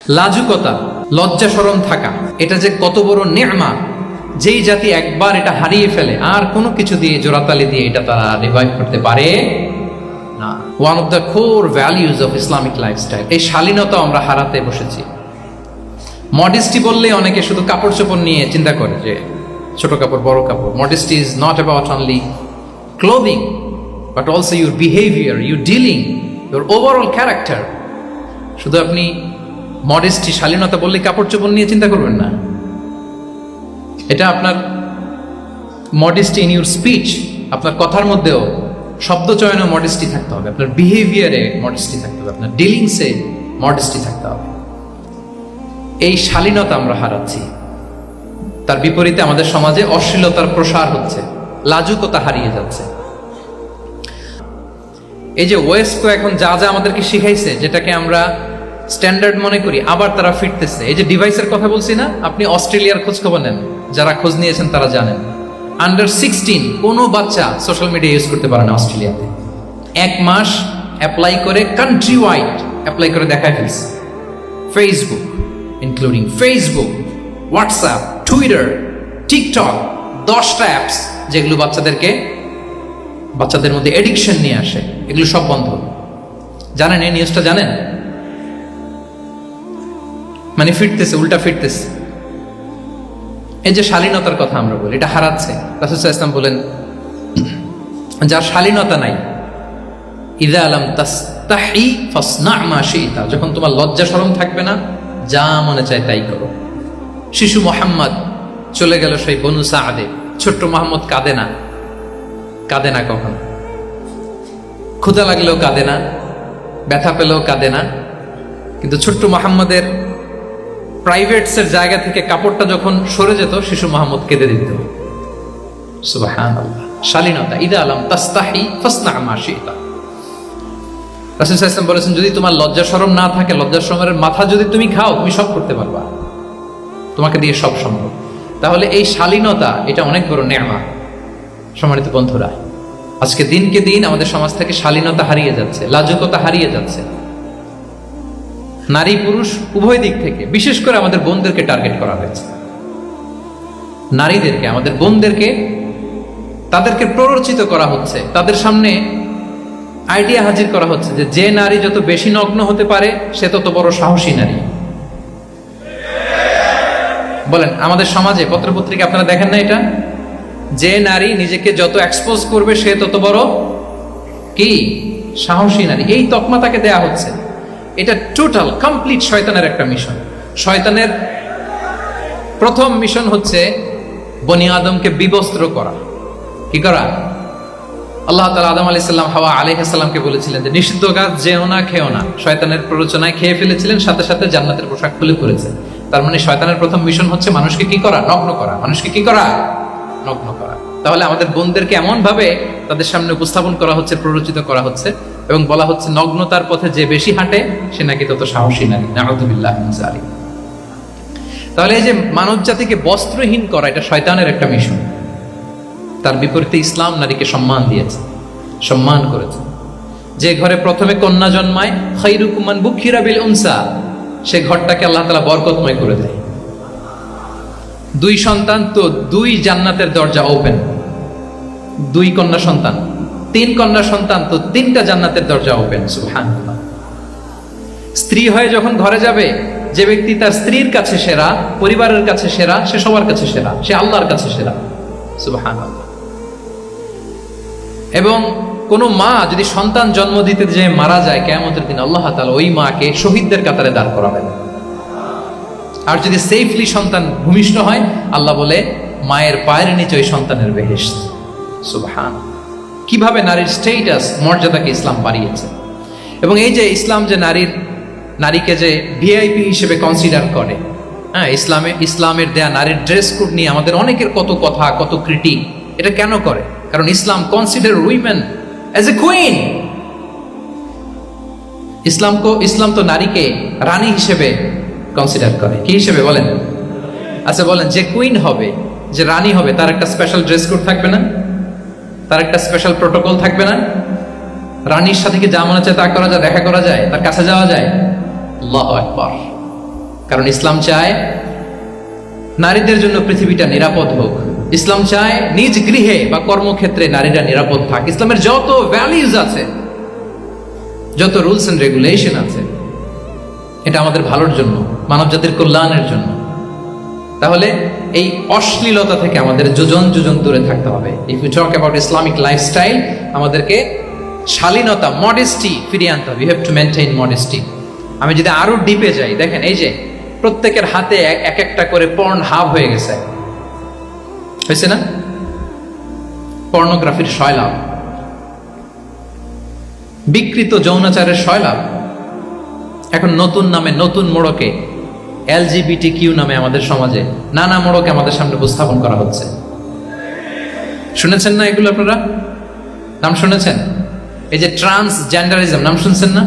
লাজুকতা, লজ্জা শরম থাকা, এটা যে কত বড় নেয়ামত। যেই জাতি একবার এটা হারিয়ে ফেলে আর কোনো কিছু দিয়ে জোড়াতালি দিয়ে এটা তারা রিভাইভ করতে পারে না। One of the core values of Islamic lifestyle, এই শালীনতা আমরা হারাতে বসেছি। মডেস্টি বললে অনেকে শুধু কাপড় চোপড় নিয়ে চিন্তা করে যে ছোট কাপড় বড় কাপড়। Modesty is not about only clothing but also your behaviour, your dealing, your overall character. শুধু আপনি মডেস্টি শালীনতা বললে কাপড় চোপড় নিয়ে চিন্তা করবেন না। এটা আপনার মডেস্টি ইন ইউর স্পিচ, আপনার কথার মধ্যেও শব্দ চয়নে মডেস্টি থাকতে হবে, আপনার বিহেভিয়ারে মডেস্টি থাকতে হবে, আপনার ডিলিংসে মডেস্টি থাকতে হবে। এই শালীনতা আমরা হারাচ্ছি। তার বিপরীতে আমাদের সমাজে অশ্লীলতার প্রসার হচ্ছে, লাজুকতা হারিয়ে যাচ্ছে। এই যে ওয়েস্ট তো এখন যা যা আমাদেরকে শিখাইছে, যেটাকে আমরা স্ট্যান্ডার্ড মনে করি, আবার তারা ফিরতেছে। এই যে ডিভাইসের কথা বলছি না, আপনি অস্ট্রেলিয়ার খোঁজ খবর নেন, যারা খোঁজ নিয়েছেন তারা জানেন আন্ডার 16 কোনো বাচ্চা সোশ্যাল মিডিয়া ইউজ করতে পারে না অস্ট্রেলিয়াতে। 1 মাস অ্যাপ্লাই করে, কান্ট্রি ওয়াইড অ্যাপ্লাই করে দেখায় ফেলছে। Facebook, including Facebook, WhatsApp, Twitter, TikTok, 10টা অ্যাপস যেগুলো বাচ্চাদের মধ্যে এডিকশন নিয়ে আসে, এগুলো সব বন্ধ। জানেন এই নিউজটা? জানেন? মানে ফিরতেছে, উল্টা ফিরতেছে। এই যে শালীনতার কথা আমরা বলি, এটা হারাচ্ছে। রাসূল সাল্লাল্লাহু আলাইহি ওয়াসাল্লাম বলেন, যার শালীনতা নাই, ইযা লাম তাসতাহি ফাসনা মা শি'তা, যখন তোমার লজ্জা শরম থাকবে না, যা মনে চায় তাই করো। শিশু মুহাম্মদ চলে গেল সেই বনু সাআদে, ছোট্ট মুহাম্মদ কাঁদে না কখন। ক্ষুধা লাগলেও কাঁদে না, ব্যথা পেলেও কাঁদে না। কিন্তু ছোট্ট মুহাম্মদের প্রাইভেটসের জায়গা থেকে কাপড়টা যখন সরে যেত, শিশু মুহাম্মদ কেঁদে দিত। সুবহানাল্লাহ, শালীনতা। ইযা লাম তাসতাহি ফাসনা মা শি'তা। রাসূল সাল্লাল্লাহু আলাইহি ওয়াসাল্লাম বলেছেন, যদি তোমার লজ্জা শরম না থাকে, লজ্জা শরমের মাথা যদি তুমি খাও, তুমি সব করতে পারবা, তোমাকে দিয়ে সব সম্ভব। তাহলে এই শালীনতা, এটা অনেক বড় নেয়ামত। সম্মানিত বন্ধুরা, আজকে দিনকে দিন আমাদের সমাজ থেকে শালীনতা হারিয়ে যাচ্ছে, লাজুকতা হারিয়ে যাচ্ছে। নারী পুরুষ উভয় দিক থেকে, বিশেষ করে আমাদের বোনদেরকে টার্গেট করা হয়েছে। নারীদেরকে, আমাদের বোনদেরকে, তাদেরকে প্ররোচিত করা হচ্ছে, তাদের সামনে আইডিয়া হাজির করা হচ্ছে যে নারী যত বেশি নগ্ন হতে পারে, সে তত বড় সাহসী নারী। বলেন, আমাদের সমাজে পত্রপত্রিকা আপনারা দেখেন না এটা? যে নারী নিজেকে যত এক্সপোজ করবে, সে তত বড় কি সাহসী নারী। এই তকমা তাকে দেয়া হচ্ছে। এটা টোটাল কমপ্লিট শয়তানের একটা মিশন। শয়তানের প্রথম মিশন হচ্ছে বনি আদমকে বিবস্ত্র করা। কি করা? আল্লাহ তাআলা আদম আলাইহিস সালাম, হাওয়া আলাইহিস সালামকে বলেছিলেন যে নিষিদ্ধ গাছ যেও না, খেও না। শয়তানের প্ররোচনায় খেয়ে ফেলেছিলেন, সাথে সাথে জান্নাতের পোশাক খুলে পড়েছে। তার মানে শয়তানের প্রথম মিশন হচ্ছে মানুষকে কি করা? নগ্ন করা। মানুষকে কি করা? নগ্ন করা। তাহলে আমাদের বোনদেরকে এমন ভাবে তাদের সামনে উপস্থাপন করা হচ্ছে, প্ররোচিত করা হচ্ছে, এবং বলা হচ্ছে নগ্নতার পথে যে বেশি হাঁটে সে নাকি তত সাহসী নারী। নাউযুবিল্লাহি মিন যালিক। তাহলে এই যে মানব জাতিকে বস্ত্রহীন করা, এটা শয়তানের একটা মিশন। তার বিপরীতে ইসলাম নারীকে সম্মান দিয়েছে, সম্মান করেছে। যে ঘরে প্রথমে কন্যা জন্মায়, খায়রুকুম মান বুখিরা বিল উনসা, সে ঘরটাকে আল্লাহ তাআলা বরকতময় করে দেয়। 2 সন্তান তো 2 জান্নাতের দরজা ওপেন। 2 কন্যা সন্তান, 3 কন্যা সন্তান তো 3টা জান্নাতের দরজা ওপেন। সুবহানাল্লাহ। স্ত্রী হয়ে যখন ঘরে যাবে, যে ব্যক্তি তার স্ত্রীর কাছে সেরা, পরিবারের কাছে সেরা, সে সবার কাছে সেরা, সে আল্লাহর কাছে সেরা। সুবহানাল্লাহ। এবং কোন মা যদি সন্তান জন্ম দিতে যে মারা যায়, কিয়ামতের দিন আল্লাহ তাআলা ওই মাকে শহীদদের কাতারে দাঁড় করাবেন। আর যদি সেফলি সন্তান ভূমিষ্ঠ হয়, আল্লাহ বলে মায়ের পায়ের নিচে ওই সন্তানের বেহেশত। সুবহানাল্লাহ। কিভাবে নারীর স্টেটাস, মর্যাদাকে ইসলাম বাড়িয়েছে। এবং এই যে ইসলাম যে নারীকে যে ভিআইপি হিসেবে কনসিডার করে, হ্যাঁ, ইসলামের দেয়া নারীর ড্রেস কোড নিয়ে আমাদের অনেকের কত কথা, কত ক্রিটিক। এটা কেন করে? কারণ Islam consider women as a queen. Islam তো নারীকে রানী হিসেবে কনসিডার করে। কি হিসেবে বলেন? আচ্ছা বলেন, যে কুইন হবে, যে রানী হবে, তার একটা স্পেশাল ড্রেস কোড থাকবে না? তার একটা স্পেশাল প্রোটোকল থাকবে না? রানীর সাথে কি যা মনে চায় তা করা যায়, দেখা করা যায়, তার কাছে যাওয়া যায়? আল্লাহু আকবার। কারণ ইসলাম চায় নারীদের জন্য পৃথিবীটা নিরাপদ হোক। ইসলাম চায় নিজ গৃহে বা কর্মক্ষেত্রে নারীরা নিরাপদ থাক। ইসলামের যত ভ্যালিউজ আছে, যত রুলস এন্ড রেগুলেশন আছে, এটা আমাদের ভালোর জন্য, মানব জাতির কল্যাণের জন্য। তাহলে এই অশ্লীলতা থেকে আমাদের যোজন যোজন দূরে থাকতে হবে। If you talk about Islamic lifestyle, আমাদেরকে শালীনতা, মডেস্টি ফিরিয়ে আনতে হবে। You have to maintain modesty. আমি যদি আরো ডিপে যাই, দেখেন এই যে প্রত্যেকের হাতে এক একটা করে পর্ন হাব হয়ে গেছে, হয়েছে না? পর্নোগ্রাফির শয়লাভ, বিকৃত যৌনাচারের শয়লাভ। এখন নতুন নামে, নতুন মোড়কে, LGBTQ নামে আমাদের সমাজে নানা মোড়কে আমাদের সামনে উপস্থাপন করা হচ্ছে। শুনেছেন না এগুলো? আপনারা নাম শুনেছেন? এই যে ট্রান্সজেন্ডারিজম, নাম শুনছেন না?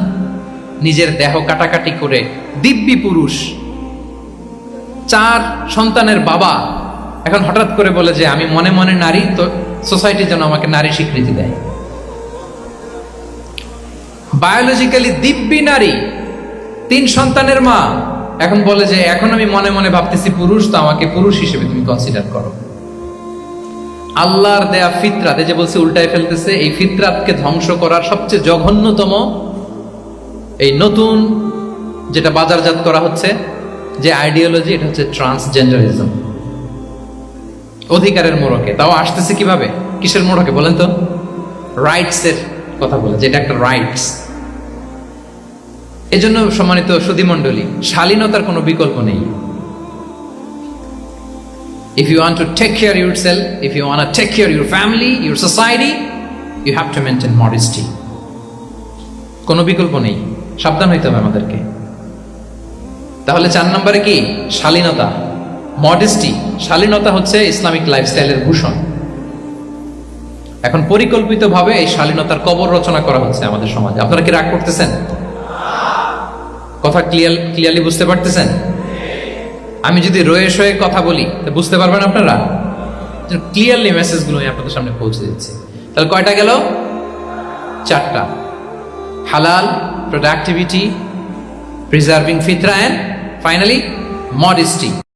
নিজের দেহ কাটাকাটি করে দিব্যি পুরুষ, 4 সন্তানের বাবা, এখন হঠাৎ করে বলে যে আমি মনে মনে নারী, তো সোসাইটি যেন আমাকে নারী স্বীকৃতি দেয়। বায়োলজিক্যালি দিব্যি নারী, 3 সন্তানের মা, এখন বলে যে এখন আমি মনে মনে ভাবতেছি পুরুষ, তো আমাকে পুরুষ হিসেবে তুমি কনসিডার করো। আল্লাহর দেয়া ফিতরাত, এই যে বলছে উল্টায় ফেলতেছে, এই ফিতরাতকে ধ্বংস করার সবচেয়ে জঘন্যতম এই নতুন যেটা বাজারজাত করা হচ্ছে যে আইডিওলজি, এটা হচ্ছে ট্রান্সজেন্ডারিজম। অধিকারের মোড়কে, তাও আসতেছে কিভাবে, কিসের মোড়কে বলেন তো? রাইটস এর কথা বলে, যেটা একটা রাইটস। এজন্য সম্মানিত সুধীমণ্ডলী, শালীনতার কোনো বিকল্প নেই। If you want to take care of yourself, if you want to take care of your family, your society, you have to maintain modesty. কোনো বিকল্প নেই, সাবধান হইতে হবে আমাদেরকে। তাহলে 4 নম্বরে কি? শালীনতা, মডেস্টি। শালীনতা হচ্ছে ইসলামিক লাইফস্টাইলের ভূষণ। এখন পরিকল্পিতভাবে এই শালীনতার কবর রচনা করা হচ্ছে আমাদের সমাজে। আপনারা কি রাগ করতেছেন? কথা ক্লিয়ারলি বুঝতে পারতেছেন? আমি যদি রয়ে শয়ে কথা বলি বুঝতে পারবেন আপনারা? ক্লিয়ারলি মেসেজগুলো আমি আপনাদের সামনে পৌঁছে দিচ্ছি। তাহলে কয়টা গেল? 4টা। হালাল, প্রোডাক্টিভিটি, প্রিজার্ভিং ফিতরা, এন্ড ফাইনালি মডেস্টি।